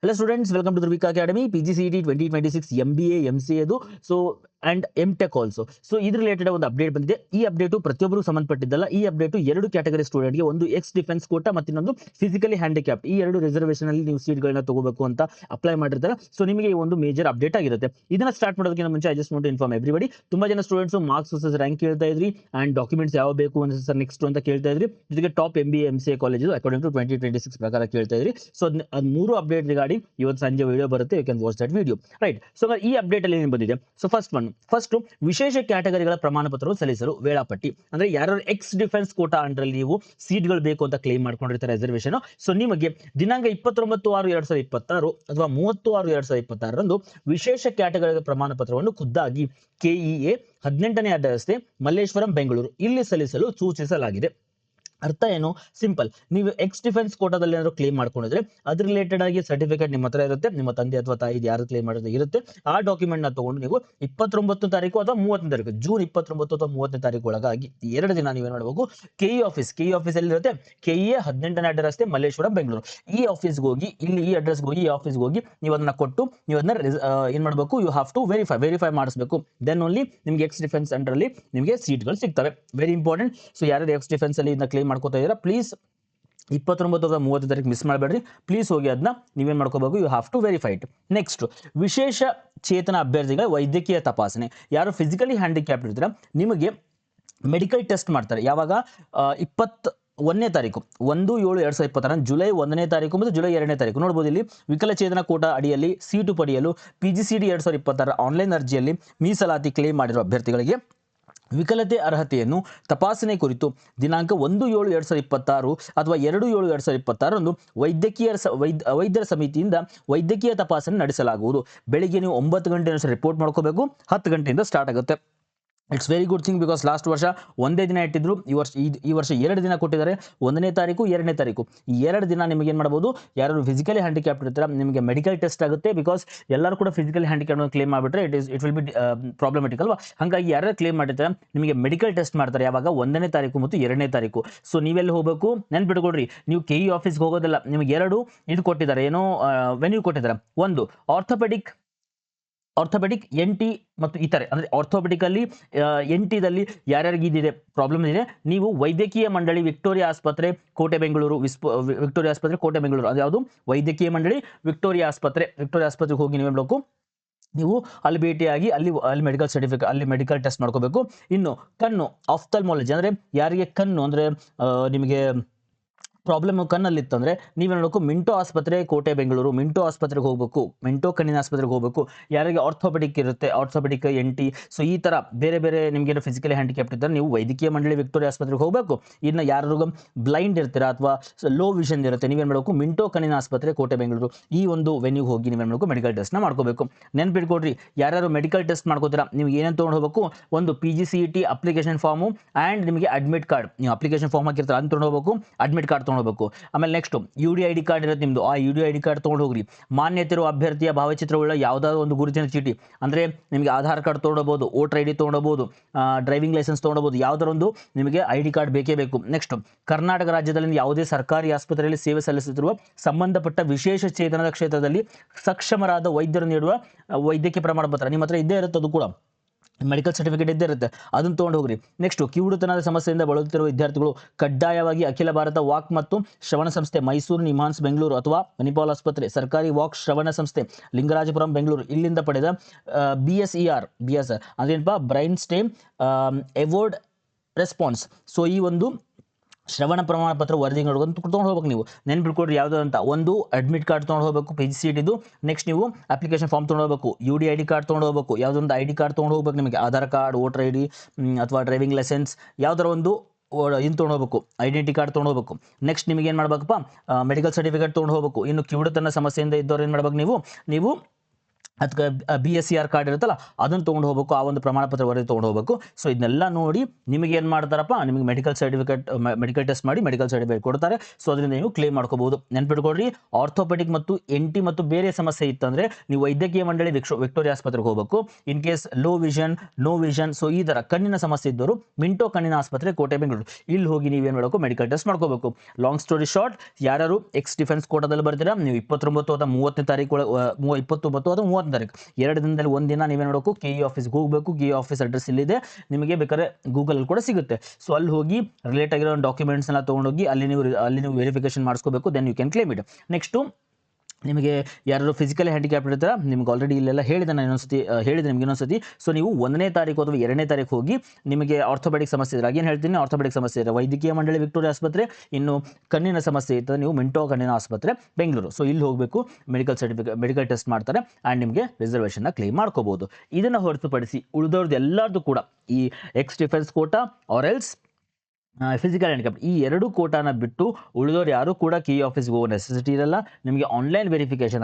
Hello students, welcome to Dhruvika Academy, PGCET 2026 MBA, MCA so and MTech also. So ಇದ್ರ related ಒಂದು update ಬಂದಿದೆ. ಈ update ಪ್ರತಿಯೊಬ್ಬರು ಸಂಬಂಧಪಟ್ಟಿದ್ದಲ್ಲ. ಈ ಅಪ್ಡೇಟು ಎರಡು ಕ್ಯಾಟಗರಿ ಸ್ಟೂಡೆಂಟ್ಗೆ, ಒಂದು ಎಕ್ಸ್ ಡಿಫೆನ್ಸ್ ಕೋಟಾ ಮತ್ತು ಇನ್ನೊಂದು ಫಿಸಿಕಲಿ ಹ್ಯಾಂಡಿಕ್ಯಾಪ್ಟ್, ಈ ಎರಡು ರಿಸರ್ವೇಷನ್ ಅಲ್ಲಿ ನೀವು ಸೀಟ್ಗಳನ್ನ ತಗೋಬೇಕು ಅಂತ ಅಪ್ಲೈ ಮಾಡಿರ್ತಾರೆ. ಸೊ ನಿಮಗೆ ಈ ಒಂದು ಮೇಜರ್ ಅಪ್ಡೇಟ್ ಆಗಿರುತ್ತೆ. ಇದನ್ನ ಸ್ಟಾರ್ಟ್ ಮಾಡೋದಕ್ಕಿಂತ ಮುಂಚೆ I just want to inform everybody. ತುಂಬಾ ಜನ ಸ್ಟೂಡೆಂಟ್ಸ್ ಮಾರ್ಕ್ಸ್ ವರ್ಸಸ್ ರ್ಯಾಂಕ್ ಕೇಳ್ತಾ ಇದ್ರಿ ಅಂಡ್ ಡಾಕ್ಯುಮೆಂಟ್ಸ್ ಯಾವ ಬೇಕು ಅಂತ ಸರ್ ನೆಕ್ಸ್ಟ್ ಅಂತ ಕೇಳ್ತಾ ಇದ್ರಿ. ಜೊತೆಗೆ top MBA MCA college according to 2026 ಪ್ರಕಾರ ಕೇಳ್ತಾ ಇದ್ರಿ. ಸೊ ಅದು ಮೂರು ಅಪ್ಡೇಟ್ ರಿಗಾರ್ಡಿಂಗ್ ಇವತ್ತು ಸಂಜೆ ವಿಡಿಯೋ ಬರುತ್ತೆ. You can watch that video, right. So ಈ ಅಪ್ಡೇಟ್ ಅಲ್ಲಿ ಏನು ಬಂದಿದೆ? ಸೊ ಫಸ್ಟ್ ವಿಶೇಷ ಕ್ಯಾಟಗರಿಗಳ ಪ್ರಮಾಣ ಪತ್ರವನ್ನು ಸಲ್ಲಿಸಲು ವೇಳಾಪಟ್ಟಿ. ಅಂದ್ರೆ ಯಾರು ಎಕ್ಸ್ ಡಿಫೆನ್ಸ್ ಕೋಟಾ ಅಂಡ್ರಲ್ಲಿ ನೀವು ಸೀಟ್ಗಳು ಬೇಕು ಅಂತ ಕ್ಲೇಮ್ ಮಾಡ್ಕೊಂಡಿರ್ತಾರೆ ರಿಸರ್ವೇಷನ್. ಸೊ ನಿಮಗೆ ದಿನಾಂಕ 29/6/2026 ಅಥವಾ 30/6/2026 ವಿಶೇಷ ಕ್ಯಾಟಗರಿಗಳ ಪ್ರಮಾಣ ಪತ್ರವನ್ನು ಖುದ್ದಾಗಿ KEA 18ನೇ ಅಡ್ಡ ರಸ್ತೆ, ಮಲ್ಲೇಶ್ವರಂ, ಬೆಂಗಳೂರು ಇಲ್ಲಿ ಸಲ್ಲಿಸಲು ಸೂಚಿಸಲಾಗಿದೆ. ಅರ್ಥ ಏನು? ಸಿಂಪಲ್. ನೀವು ಎಕ್ಸ್ ಡಿಫೆನ್ಸ್ ಕೋಟಾದಲ್ಲಿ ಏನಾದ್ರು ಕ್ಲೇಮ್ ಮಾಡ್ಕೊಂಡಿದ್ರೆ ಅದ್ರ ರಿಲೇಟೆಡ್ ಆಗಿ ಸರ್ಟಿಫಿಕೇಟ್ ನಿಮ್ಮ ಹತ್ರ ಇರುತ್ತೆ, ನಿಮ್ಮ ತಂದೆ ಅಥವಾ ತಾಯಿ ಯಾರು ಕ್ಲೇಮ್ ಮಾಡೋದು ಇರುತ್ತೆ. ಆ ಡಾಕ್ಯುಮೆಂಟ್ ನ ತಗೊಂಡು ನೀವು 29 ತಾರೀಕು ಅಥವಾ 30ನೇ ತಾರೀಕು, ಜೂನ್ 29 ಅಥವಾ 30ನೇ ತಾರೀಕು ಒಳಗಾಗಿ 2 ದಿನ ನೀವೇನು ಮಾಡಬೇಕು, KE ಆಫೀಸ್ ಎಲ್ಲಿ ಇರುತ್ತೆ? KEA 18ನೇ ಅಡ್ಡ ರಸ್ತೆ, ಮಲ್ಲೇಶ್ವರಂ, ಬೆಂಗಳೂರು ಈ ಆಫೀಸ್ಗೆ ಹೋಗಿ, ಇಲ್ಲಿ ಈ ಅಡ್ರೆಸ್ಗೆ ಹೋಗಿ, ಈ ಆಫೀಸ್ಗೆ ಹೋಗಿ ನೀವು ಅದನ್ನ ಕೊಟ್ಟು ನೀವು ಅದನ್ನ ಏನ್ ಮಾಡಬೇಕು, ಯು ಹ್ಯಾವ್ ಟು ವೆರಿಫೈ ಮಾಡಿಸಬೇಕು. ದೆನ್ ಓನ್ಲಿ ನಿಮ್ಗೆ ಎಕ್ಸ್ ಡಿಫೆನ್ಸ್ ಅಂಡರ್ ಅಲ್ಲಿ ನಿಮಗೆ ಸೀಟ್ಗಳು ಸಿಗ್ತವೆ. Very important. ಸೊ ಯಾರು ಎಕ್ಸ್ ಡಿಫೆನ್ಸ್ ಅಲ್ಲಿ ಇದನ್ನ ಕ್ಲೇಮ್ ಮಾಡ್ಕೋತಾ ಇದ್ದೀರಾ, ಪ್ಲೀಸ್ 29 ಅಥವಾ 30 ತಾರೀಕು ಮಿಸ್ ಮಾಡಬೇಡ್ರಿ. ಪ್ಲೀಸ್ ಹೋಗಿ ಅದನ್ನ ನೀವೇನು ಮಾಡ್ಕೋಬೇಕು, you have to verify it. Next, ವಿಶೇಷ ಚೇತನ ಅಭ್ಯರ್ಥಿಗಳ ವೈದ್ಯಕೀಯ ತಪಾಸಣೆ. ಯಾರು ಫಿಸಿಕಲಿ ಹ್ಯಾಂಡಿಕ್ಯಾಪ್ಟ್ ಇರ್ತೀರಾ ನಿಮಗೆ ಮೆಡಿಕಲ್ ಟೆಸ್ಟ್ ಮಾಡ್ತಾರೆ. ಯಾವಾಗ? 21ನೇ ತಾರೀಕು 1/7/2026, ಜುಲೈ 1ನೇ ತಾರೀಕು ಮತ್ತು ಜುಲೈ 2ನೇ ತಾರೀಕು. ನೋಡ್ಬೋದು ಇಲ್ಲಿ ವಿಕಲಚೇತನ ಕೋಟಾ ಅಡಿಯಲ್ಲಿ ಸೀಟು ಪಡೆಯಲು PGCET 2026 ಆನ್ಲೈನ್ ಅರ್ಜಿಯಲ್ಲಿ ಮೀಸಲಾತಿ ಕ್ಲೇಮ್ ಮಾಡಿರುವ ಅಭ್ಯರ್ಥಿಗಳಿಗೆ ವಿಕಲತೆ ಅರ್ಹತೆಯನ್ನು ತಪಾಸಣೆ ಕುರಿತು ದಿನಾಂಕ 1/7/2026 ಅಥವಾ 2/7/2026 ವೈದ್ಯರ ಸಮಿತಿಯಿಂದ ವೈದ್ಯಕೀಯ ತಪಾಸಣೆ ನಡೆಸಲಾಗುವುದು. ಬೆಳಿಗ್ಗೆ ನೀವು 9 ಗಂಟೆ ರಿಪೋರ್ಟ್ ಮಾಡ್ಕೋಬೇಕು. 10 ಗಂಟೆಯಿಂದ ಸ್ಟಾರ್ಟ್ ಆಗುತ್ತೆ. It's very good thing, because last ವರ್ಷ ಒಂದೇ ದಿನ ಇಟ್ಟಿದ್ರು, ಈ ವರ್ಷ 2 ದಿನ ಕೊಟ್ಟಿದ್ದಾರೆ. 1ನೇ ತಾರೀಕು 2ನೇ ತಾರೀಕು ಈ 2 ದಿನ ನಿಮಗೆ ಏನು ಮಾಡ್ಬೋದು, ಯಾರು ಫಿಸಿಕಲಿ ಹ್ಯಾಂಡಿಕ್ಯಾಪ್ಟ್ ಇರ್ತಾರೆ ನಿಮಗೆ ಮೆಡಿಕಲ್ ಟೆಸ್ಟ್ ಆಗುತ್ತೆ. ಬಿಕಾಸ್ ಎಲ್ಲರೂ ಕೂಡ ಫಿಸಿಕಲಿ ಹ್ಯಾಂಡಿಕ್ಯಾಪ್ಟ್ ಕ್ಲೇಮ್ ಮಾಡಿಬಿಟ್ರೆ ಇಟ್ ವಿಲ್ ಬಿ ಪ್ರಾಬ್ಲಮೆಟಿಕ್ ಅಲ್ವಾ. ಹಾಗಾಗಿ ಯಾರು ಕ್ಲೇಮ್ ಮಾಡಿರ್ತಾರೆ ನಿಮಗೆ ಮೆಡಿಕಲ್ ಟೆಸ್ಟ್ ಮಾಡ್ತಾರೆ. ಯಾವಾಗ? 1ನೇ ತಾರೀಕು ಮತ್ತು 2ನೇ ತಾರೀಕು. ಸೊ ನೀವೆಲ್ಲಿ ಹೋಗಬೇಕು ನೆನ್ಪಿಟ್ಕೊಡ್ರಿ, ನೀವು KE ಆಫೀಸ್ಗೆ ಹೋಗೋದಿಲ್ಲ. ನಿಮಗೆ 2 ಇದು ಕೊಟ್ಟಿದ್ದಾರೆ, ಏನೋ ವೆನ್ಯೂ ಕೊಟ್ಟಿದ್ದಾರೆ. ಒಂದು ಆರ್ಥೋಪೆಡಿಕ್ NT ಮತ್ತು ಇತರೆ, ಅಂದರೆ ಆರ್ಥೋಪೆಡಿಕಲ್ಲಿ NTದಲ್ಲಿ ಯಾರ್ಯಾರಿಗೆ ಇದಿದೆ ಪ್ರಾಬ್ಲಮ್ ಇದೆ, ನೀವು ವೈದ್ಯಕೀಯ ಮಂಡಳಿ ವಿಕ್ಟೋರಿಯಾ ಆಸ್ಪತ್ರೆ ಕೋಟೆ ಬೆಂಗಳೂರು, ವಿಕ್ಟೋರಿಯಾ ಆಸ್ಪತ್ರೆ ಕೋಟೆ ಬೆಂಗಳೂರು, ಅದು ಯಾವುದು? ವೈದ್ಯಕೀಯ ಮಂಡಳಿ ವಿಕ್ಟೋರಿಯಾ ಆಸ್ಪತ್ರೆಗೆ ಹೋಗಿ ನೀವು ಹೇಳಬೇಕು, ನೀವು ಅಲ್ಲಿ ಭೇಟಿಯಾಗಿ ಅಲ್ಲಿ ಮೆಡಿಕಲ್ ಸರ್ಟಿಫಿಕೇಟ್, ಅಲ್ಲಿ ಮೆಡಿಕಲ್ ಟೆಸ್ಟ್ ಮಾಡ್ಕೋಬೇಕು. ಇನ್ನು ಕಣ್ಣು, ಆಫ್ಥಲ್ಮಾಲಜಿ, ಅಂದರೆ ಯಾರಿಗೆ ಕಣ್ಣು ಅಂದರೆ ನಿಮಗೆ ಪ್ರಾಬ್ಲಮ್ ಕಣ್ಣಲ್ಲಿತ್ತಂದರೆ ನೀವೇನು ಹೇಳಬೇಕು, ಮಿಂಟೋ ಆಸ್ಪತ್ರೆ ಕೋಟೆ ಬೆಂಗಳೂರು, ಮಿಂಟೋ ಆಸ್ಪತ್ರೆಗೆ ಹೋಗಬೇಕು, ಮಿಂಟೋ ಕಣ್ಣಿನ ಆಸ್ಪತ್ರೆಗೆ ಹೋಗಬೇಕು. ಯಾರಿಗೆ ಆರ್ಥೋಪೆಡಿಕ್ ಇರುತ್ತೆ, ಆರ್ಥೋಪೆಡಿಕ್ NT, ಸೊ ಈ ಥರ ಬೇರೆ ಬೇರೆ ನಿಮಗೇನು ಫಿಸಿಕಲಿ ಹ್ಯಾಂಡಿಕ್ಯಾಪ್ಟ್ ಇದ್ದರೆ ನೀವು ವೈದ್ಯಕೀಯ ಮಂಡಳಿ ವಿಕ್ಟೋರಿಯಾ ಆಸ್ಪತ್ರೆಗೆ ಹೋಗಬೇಕು. ಇನ್ನು ಯಾರಿಗೂ ಬ್ಲೈಂಡ್ ಇರ್ತೀರಾ ಅಥವಾ ಲೋ ವಿಷನ್ ಇರುತ್ತೆ, ನೀವೇನು ಮಾಡಬೇಕು, ಮಿಂಟೋ ಕಣ್ಣಿನ ಆಸ್ಪತ್ರೆ ಕೋಟೆ ಬೆಂಗಳೂರು ಈ ಒಂದು ವೆನ್ಯೂಗೆ ಹೋಗಿ ನೀವೇನು ಮಾಡಬೇಕು, ಮೆಡಿಕಲ್ ಟೆಸ್ಟ್ನ ಮಾಡ್ಕೋಬೇಕು. ನೆನ್ಪಿಟ್ಕೊಡ್ರಿ, ಯಾರ್ಯಾರು ಮೆಡಿಕಲ್ ಟೆಸ್ಟ್ ಮಾಡ್ಕೋತೀರಾ ನಿಮ್ಗೆ ಏನೇನು ತೊಗೊಂಡು ಹೋಗಬೇಕು, ಒಂದು PGCET ಅಪ್ಲಿಕೇಶನ್ ಫಾರ್ಮು ಆ್ಯಂಡ್ ನಿಮಗೆ ಅಡ್ಮಿಟ್ ಕಾರ್ಡ್. ನೀವು ಅಪ್ಲಿಕೇಶನ್ ಫಾರ್ಮ್ ಹಾಕಿರ್ತಾರೆ ಅದನ್ನು ತೊಗೊಂಡು ಹೋಗಬೇಕು, ಅಡ್ಮಿಟ್ ಕಾರ್ಡ್ ಹೋಗಬೇಕು. ಆಮೇಲೆ ನೆಕ್ಸ್ಟ್ UD ID ಕಾರ್ಡ್ ಇರುತ್ತೆ ನಿಮ್ಮದು, ಆ UD ID ಕಾರ್ಡ್ ತೊಗೊಂಡು ಹೋಗ್ರಿ. ಮಾನ್ಯತೆ ಇರುವ ಅಭ್ಯರ್ಥಿಯ ಭಾವಚಿತ್ರವುಳ್ಳ ಯಾವುದಾದ್ರು ಒಂದು ಗುರುತಿನ ಚೀಟಿ, ಅಂದರೆ ನಿಮಗೆ ಆಧಾರ್ ಕಾರ್ಡ್ ತೊಗೊಳ್ಬೋದು, ವೋಟರ್ ID ತೊಗೊಳ್ಬೋದು, ಡ್ರೈವಿಂಗ್ ಲೈಸೆನ್ಸ್ ತೊಗೊಳ್ಬೋದು, ಯಾವುದಾದ್ರು ಒಂದು ನಿಮಗೆ ID ಕಾರ್ಡ್ ಬೇಕೇ ಬೇಕು. ನೆಕ್ಸ್ಟ್, ಕರ್ನಾಟಕ ರಾಜ್ಯದಲ್ಲಿ ಯಾವುದೇ ಸರ್ಕಾರಿ ಆಸ್ಪತ್ರೆಯಲ್ಲಿ ಸೇವೆ ಸಲ್ಲಿಸುತ್ತಿರುವ ಸಂಬಂಧಪಟ್ಟ ವಿಶೇಷ ಚೇತನದ ಕ್ಷೇತ್ರದಲ್ಲಿ ಸಕ್ಷಮರಾದ ವೈದ್ಯರು ನೀಡುವ ವೈದ್ಯಕೀಯ ಪ್ರಮಾಣ ಪತ್ರ ನಿಮ್ಮ ಹತ್ರ ಇದ್ದೇ ಇರುತ್ತೆ, ಅದು ಕೂಡ ಮೆಡಿಕಲ್ ಸರ್ಟಿಫಿಕೇಟ್ ಇದ್ದೇ ಇರುತ್ತೆ, ಅದನ್ನು ತೊಗೊಂಡು ಹೋಗ್ರಿ. ನೆಕ್ಸ್ಟ್, ಕಿವುಡುತನದ ಸಮಸ್ಯೆಯಿಂದ ಬಳಲುತ್ತಿರುವ ವಿದ್ಯಾರ್ಥಿಗಳು ಕಡ್ಡಾಯವಾಗಿ ಅಖಿಲ ಭಾರತ ವಾಕ್ ಮತ್ತು ಶ್ರವಣ ಸಂಸ್ಥೆ ಮೈಸೂರು, ನಿಮ್ಹಾನ್ಸ್ ಬೆಂಗಳೂರು ಅಥವಾ ಮಣಿಪಾಲ್ ಆಸ್ಪತ್ರೆ, ಸರ್ಕಾರಿ ವಾಕ್ ಶ್ರವಣ ಸಂಸ್ಥೆ ಲಿಂಗರಾಜಪುರಂ ಬೆಂಗಳೂರು ಇಲ್ಲಿಂದ ಪಡೆದ BSER ಅದೇನಪ್ಪ, brain stem award response. So ಈ ಒಂದು ಶ್ರವಣ ಪ್ರಮಾಣ ಪತ್ರ ವರದಿ ತೊಗೊಂಡು ಹೋಗ್ಬೇಕು. ನೀವು ನೆನ್ಪಿಟ್ಕೊಡ್ರಿ ಯಾವುದು ಅಂತ. ಒಂದು ಅಡ್ಮಿಟ್ ಕಾರ್ಡ್ ತೊಗೊಂಡು ಹೋಗಬೇಕು PGCET ಇದು. ನೆಕ್ಸ್ಟ್ ನೀವು ಅಪ್ಲಿಕೇಶನ್ ಫಾರ್ಮ್ ತೊಗೊಂಡು ಹೋಗಬೇಕು, UD ID ಕಾರ್ಡ್ ತೊಗೊಂಡು ಹೋಗಬೇಕು, ಯಾವುದೊಂದು ID ಕಾರ್ಡ್ ತೊಗೊಂಡು ಹೋಗ್ಬೇಕು. ನಿಮಗೆ ಆಧಾರ್ ಕಾರ್ಡ್, ವೋಟರ್ ID ಅಥವಾ ಡ್ರೈವಿಂಗ್ ಲೈಸೆನ್ಸ್ ಯಾವುದರ ಒಂದು ಇನ್ನು ತೊಗೊಂಡು ಹೋಗಬೇಕು, ಐಡೆಂಟಿ ಕಾರ್ಡ್ ತೊಗೊಂಡು ಹೋಗಬೇಕು. ನೆಕ್ಸ್ಟ್ ನಿಮಗೆ ಏನು ಮಾಡ್ಬೇಕಪ್ಪ, ಮೆಡಿಕಲ್ ಸರ್ಟಿಫಿಕೇಟ್ ತೊಗೊಂಡು ಹೋಗಬೇಕು. ಇನ್ನು ಕಿವುಡುತನ ಸಮಸ್ಯೆಯಿಂದ ಇದ್ದವ್ರು ಏನು ಮಾಡ್ಬೇಕು, ನೀವು ಅದಕ್ಕೆ BSCR ಕಾರ್ಡ್ ಇರುತ್ತಲ್ಲ ಅದನ್ನು ತೊಗೊಂಡು ಹೋಗಬೇಕು, ಆ ಒಂದು ಪ್ರಮಾಣ ಪತ್ರ ವರದಿ ತೊಗೊಂಡು ಹೋಗಬೇಕು. ಸೊ ಇದನ್ನೆಲ್ಲ ನೋಡಿ ನಿಮಗೆ ಏನು ಮಾಡ್ತಾರಪ್ಪ, ನಿಮಗೆ ಮೆಡಿಕಲ್ ಟೆಸ್ಟ್ ಮಾಡಿ ಮೆಡಿಕಲ್ ಸರ್ಟಿಫಿಕೇಟ್ ಕೊಡ್ತಾರೆ. ಸೊ ಅದರಿಂದ ನೀವು ಕ್ಲೇಮ್ ಮಾಡ್ಕೋಬಹುದು. ನೆನ್ಪಿಟ್ಕೊಳ್ರಿ, ಆರ್ಥೋಪೆಡಿಕ್ ಮತ್ತು NT ಮತ್ತು ಬೇರೆ ಸಮಸ್ಯೆ ಇತ್ತಂದ್ರೆ ನೀವು ವೈದ್ಯಕೀಯ ಮಂಡಳಿ ವಿಕ್ಟೋರಿಯಾ ಆಸ್ಪತ್ರೆಗೆ ಹೋಗಬೇಕು. In case low vision, no vision, so ಈ ಥರ ಕಣ್ಣಿನ ಸಮಸ್ಯೆ ಇದ್ದವರು ಮಿಂಟೋ ಕಣ್ಣಿನ ಆಸ್ಪತ್ರೆ, ಕೋಟೆ, ಬೆಂಗಳೂರು, ಇಲ್ಲಿ ಹೋಗಿ ನೀವೇನು ಮಾಡಬೇಕು, ಮೆಡಿಕಲ್ ಟೆಸ್ಟ್ ಮಾಡ್ಕೋಬೇಕು. ಲಾಂಗ್ ಸ್ಟೋರಿ ಶಾರ್ಟ್, ಯಾರು ಎಕ್ಸ್ ಡಿಫೆನ್ಸ್ ಕೋಟಾದಲ್ಲಿ ಬರ್ತೀರಾ ನೀವು 29 ಅಥವಾ 30ನೇ ತಾರೀಕು 29 ಅಥವಾ 30 ತಾರೀಕು 2 ದಿನದಲ್ಲಿ ಒಂದಿನ ನೀವೇನು ಮಾಡಬೇಕು, KE ಆಫೀಸ್ಗೆ ಹೋಗಬೇಕು. KE ಆಫೀಸ್ ಅಡ್ರೆಸ್ ಇಲ್ಲಿದೆ, ನಿಮಗೆ ಬೇಕಾದ್ರೆ ಗೂಗಲಲ್ಲಿ ಕೂಡ ಸಿಗುತ್ತೆ. ಸೊ ಅಲ್ಲಿ ಹೋಗಿ ರಿಲೇಟ್ ಆಗಿರೋ ಡಾಕ್ಯುಮೆಂಟ್ಸ್ ಎಲ್ಲ ತೊಗೊಂಡೋಗಿ ಅಲ್ಲಿ ನೀವು ವೆರಿಫಿಕೇಶನ್ ಮಾಡಿಸ್ಕೋಬೇಕು. Then you can claim it. Next ನಿಮಗೆ ಯಾರು ಫಿಸಿಕಲಿ ಹ್ಯಾಂಡಿಕ್ಯಾಪ್ಟ್ ಇರ್ತಾರೆ, ನಿಮ್ಗೆ ಆಲ್ರೆಡಿ ಇಲ್ಲೆಲ್ಲ ಹೇಳಿದೆ, ನಾನು ನಿಮ್ಗೆ ಇನ್ನೊಂದ್ಸತಿ. ಸೊ ನೀವು 1ನೇ ತಾರೀಕು ಅಥವಾ 2ನೇ ತಾರೀಕು ಹೋಗಿ ನಿಮಗೆ ಆರ್ಥೋಪೆಡಿಕ್ ಸಮಸ್ಯೆ ಇದ್ರೆ, ಏನು ಹೇಳ್ತೀನಿ, ಆರ್ಥೋಪೆಡಿಕ್ ಸಮಸ್ಯೆ ಇದ್ರೆ ವೈದ್ಯಕೀಯ ಮಂಡಳಿ ವಿಕ್ಟೋರಿಯಾ ಆಸ್ಪತ್ರೆ, ಇನ್ನು ಕಣ್ಣಿನ ಸಮಸ್ಯೆ ಇರ್ತದೆ ನೀವು ಮಿಂಟೋ ಕಣ್ಣಿನ ಆಸ್ಪತ್ರೆ, ಬೆಂಗಳೂರು. ಸೊ ಇಲ್ಲಿ ಹೋಗಬೇಕು, ಮೆಡಿಕಲ್ ಟೆಸ್ಟ್ ಮಾಡ್ತಾರೆ ಆ್ಯಂಡ್ ನಿಮಗೆ ರಿಸರ್ವೇಷನ್ನ ಕ್ಲೇಮ್ ಮಾಡ್ಕೋಬಹುದು. ಇದನ್ನು ಹೊರತುಪಡಿಸಿ ಉಳಿದವ್ರದ್ದು ಎಲ್ಲರದ್ದು ಕೂಡ ಈ ex defence quota or else physical handicapped, ಈ 2 ಕೋಟಾನ ಬಿಟ್ಟು ಉಳಿದವರು ಯಾರು ಕೂಡ KE ಆಫೀಸ್ಗೆ ಹೋಗೋ ನೆಸೆಸಿಟಿ ಇರಲ್ಲ. ನಿಮಗೆ ಆನ್ಲೈನ್ ವೆರಿಫಿಕೇಷನ್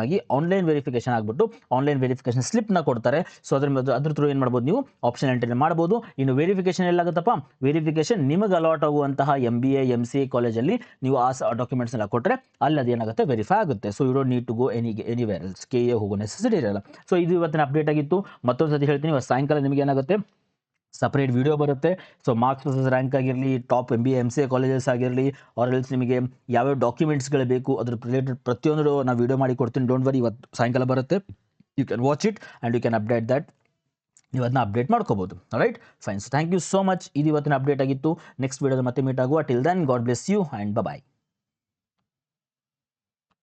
ಆಗಿಬಿಟ್ಟು ಆನ್ಲೈನ್ ವೆರಿಫಿಕೇಷನ್ ಸ್ಲಿಪ್ನ ಕೊಡ್ತಾರೆ. ಸೊ ಅದ್ರ ಥ್ರೂ ಏನು ಮಾಡ್ಬೋದು, ನೀವು ಆಪ್ಷನ್ ಎಂಟ್ರಿ ಮಾಡ್ಬೋದು. ಇನ್ನು ವೆರಿಫಿಕೇಷನ್ ಎಲ್ಲಾಗುತ್ತಪ್ಪ, ವೆರಿಫಿಕೇಷನ್ ನಿಮಗೆ ಅಲಾಟ್ ಆಗುವಂತಹ MBA MCA ಕಾಲೇಜಲ್ಲಿ ನೀವು ಆ ಡಾಕ್ಯುಮೆಂಟ್ಸ್ ಎಲ್ಲ ಕೊಟ್ಟರೆ ಅಲ್ಲಿ ಅದೇನಾಗುತ್ತೆ, ವೆರಿಫೈ ಆಗುತ್ತೆ. So you don't need to go anywhere else, KE ಹೋಗೋ ನೆಸೆಸಿಟಿ ಇರಲ್ಲ. ಸೊ ಇದು ಇವತ್ತಿನ ಅಪ್ಡೇಟ್ ಆಗಿತ್ತು. ಮತ್ತೊಂದು ಸತಿ ಹೇಳ್ತೀನಿ, ಸಾಯಂಕಾಲ ನಿಮಗೆ ಏನಾಗುತ್ತೆ, ಸಪ್ರೇಟ್ ವಿಡಿಯೋ ಬರುತ್ತೆ. ಸೊ ಮಾರ್ಕ್ಸ್ ವರ್ಸಸ್ ರ್ಯಾಂಕ್ ಆಗಿರಲಿ, ಟಾಪ್ MBA MCA ಕಾಲೇಜಸ್ ಆಗಿರಲಿ, ಆರ್ ಎಲ್ಸ್ ನಿಮಗೆ ಯಾವ್ಯಾವ ಡಾಕ್ಯುಮೆಂಟ್ಸ್ಗಳು ಬೇಕು ಅದ್ರ ರಿಲೇಟೆಡ್ ಪ್ರತಿಯೊಂದು ನಾನು ವಿಡಿಯೋ ಮಾಡಿ ಕೊಡ್ತೀನಿ. ಡೋಂಟ್ ವರಿ, ಇವತ್ತು ಸಾಯಂಕಾಲ ಬರುತ್ತೆ. You can watch it and you can update that. ನೀವು ಅದನ್ನ ಅಪ್ಡೇಟ್ ಮಾಡ್ಕೋಬೋದು. Right, fine. So thank you so much. ಇದು ಇವತ್ತಿನ ಅಪ್ಡೇಟ್ ಆಗಿತ್ತು. ನೆಕ್ಸ್ಟ್ ವಿಡಿಯೋದ ಮತ್ತೆ ಮೀಟ್ ಆಗುವ. Till then, God bless you and bye.